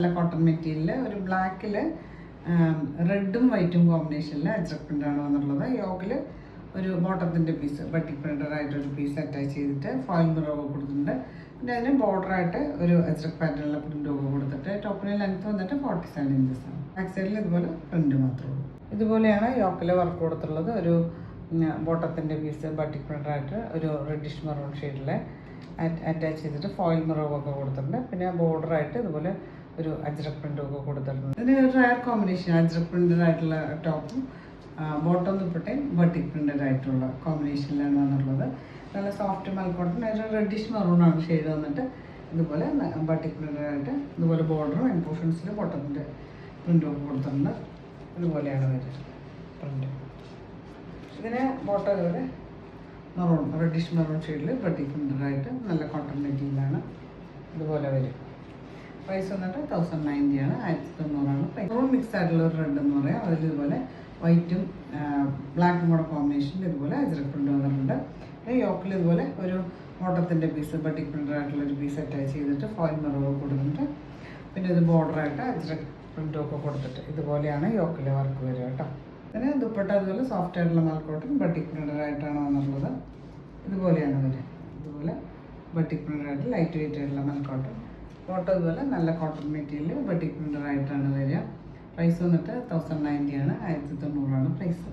നല്ല cotton material ഒരു ബ്ലാക്കിൽ റെഡും വൈറ്റും കോമ്പിനേഷനിൽ അജ്രക് പ്രിൻ്റാണ് വന്നിട്ടുള്ളത്. യോക്കിൽ ഒരു ബോട്ടത്തിൻ്റെ പീസ് ബട്ടിക് പ്രിൻ്ററായിട്ടൊരു പീസ് അറ്റാച്ച് ചെയ്തിട്ട് ഫോയിൽ മിറർ കൊടുത്തിട്ടുണ്ട്. പിന്നെ അതിന് ബോർഡറായിട്ട് ഒരു അജ്രക് പാറ്റേണിലുള്ള പ്രിൻ്റ് കൊടുത്തിട്ട് ടോപ്പിന് ലെങ്ത് വന്നിട്ട് 47 ഇഞ്ചസ് ആണ്. ബാക്ക് സൈഡിൽ ഇതുപോലെ പ്രിൻ്റ് മാത്രമേ ഉള്ളൂ. ഇതുപോലെയാണ് യോക്കിൽ വർക്ക് കൊടുത്തിട്ടുള്ളത്. ഒരു ബോട്ടത്തിൻ്റെ പീസ് ബട്ടിക് പ്രിൻ്ററായിട്ട് ഒരു റെഡിഷ് മെറൂൺ ഷെയ്ഡിൽ അറ്റാച്ച് ചെയ്തിട്ട് ഫോയിൽ മിററൊക്കെ കൊടുത്തിട്ടുണ്ട്. പിന്നെ ബോർഡറായിട്ട് ഇതുപോലെ ഒരു അജ്രക് പ്രിൻ്റൊക്കെ കൊടുത്തിട്ടുണ്ട്. ഇതിന് ഒരു റയർ കോമ്പിനേഷൻ അജ്രക് പ്രിൻ്റഡ് ആയിട്ടുള്ള ടോപ്പും ബോട്ടം ദുപ്പട്ടയും ബട്ടിക് പ്രിൻ്റഡ് ആയിട്ടുള്ള കോമ്പിനേഷനിലാണ് വന്നിട്ടുള്ളത്. നല്ല സോഫ്റ്റ് മൽക്കോട്ടൺ ഒരു റെഡിഷ് മെറൂണാണ് ഷെയ്ഡ് വന്നിട്ട് ഇതുപോലെ ബട്ടിക് പ്രിൻ്റഡ് ആയിട്ട് ഇതുപോലെ ബോർഡറും എൻഡ് പോർഷൻസിൽ ബോട്ടത്തിൻ്റെ പ്രിൻ്റൊക്കെ കൊടുത്തിട്ടുണ്ട്. ഇതുപോലെയാണ് വരുന്നത് പ്രിൻ്റ്. ഇതിന് ബോട്ടം ഇതുപോലെ മെറൂൺ റെഡിഷ് മെറൂൺ ഷെയ്ഡിൽ ബട്ടിക് പ്രിൻ്റഡായിട്ട് നല്ല കോട്ടൺ മെറ്റീരിയലാണ്. ഇതുപോലെ വരും. പ്രൈസ് വന്നിട്ട് 1090 ആണ്, 1900 പ്രൈസ്. മെറൂൺ മിക്സ് ആയിട്ടുള്ള ഒരു റെഡ് എന്ന് പറയാം. അതിൽ ഇതുപോലെ വൈറ്റും ബ്ലാക്കും കൂടെ കോമ്പിനേഷനിൽ ഇതുപോലെ അജ്രക് പ്രിൻ്റ് വന്നിട്ടുണ്ട്. പിന്നെ യോക്കിൽ ഇതുപോലെ ഒരു ബോട്ടത്തിൻ്റെ പീസ് ബട്ടിക് പ്രിൻ്ററായിട്ടുള്ളൊരു പീസ് അറ്റാച്ച് ചെയ്തിട്ട് ഫോയിൽ മിറർ കൊടുത്തിട്ട് പിന്നെ ഇത് ബോർഡറായിട്ട് അജ്രക് പ്രിൻ്റൊക്കെ കൊടുത്തിട്ട് ഇതുപോലെയാണ് യോക്കിലെ വർക്ക് വരിക കേട്ടോ. പിന്നെ ദുപ്പട്ട അതുപോലെ സോഫ്റ്റ് ആയിട്ടുള്ള മൽക്കോട്ടൺ ബട്ടിക് പ്രിൻ്ററായിട്ടാണ് വന്നിട്ടുള്ളത്. ഇതുപോലെയാണ് വരിക. ഇതുപോലെ ബട്ടിക് പ്രിൻ്ററായിട്ട് ലൈറ്റ് വെയിറ്റ് ആയിട്ടുള്ള മൽക്കോട്ടൺ ബോട്ടം ഇതുപോലെ നല്ല കോട്ടൺ മെറ്റീരിയൽ ബട്ടിക് പ്രിൻ്ററായിട്ടാണ് വരിക. പ്രൈസ് വന്നിട്ട് 1090 ആണ്, 1900 പ്രൈസ്.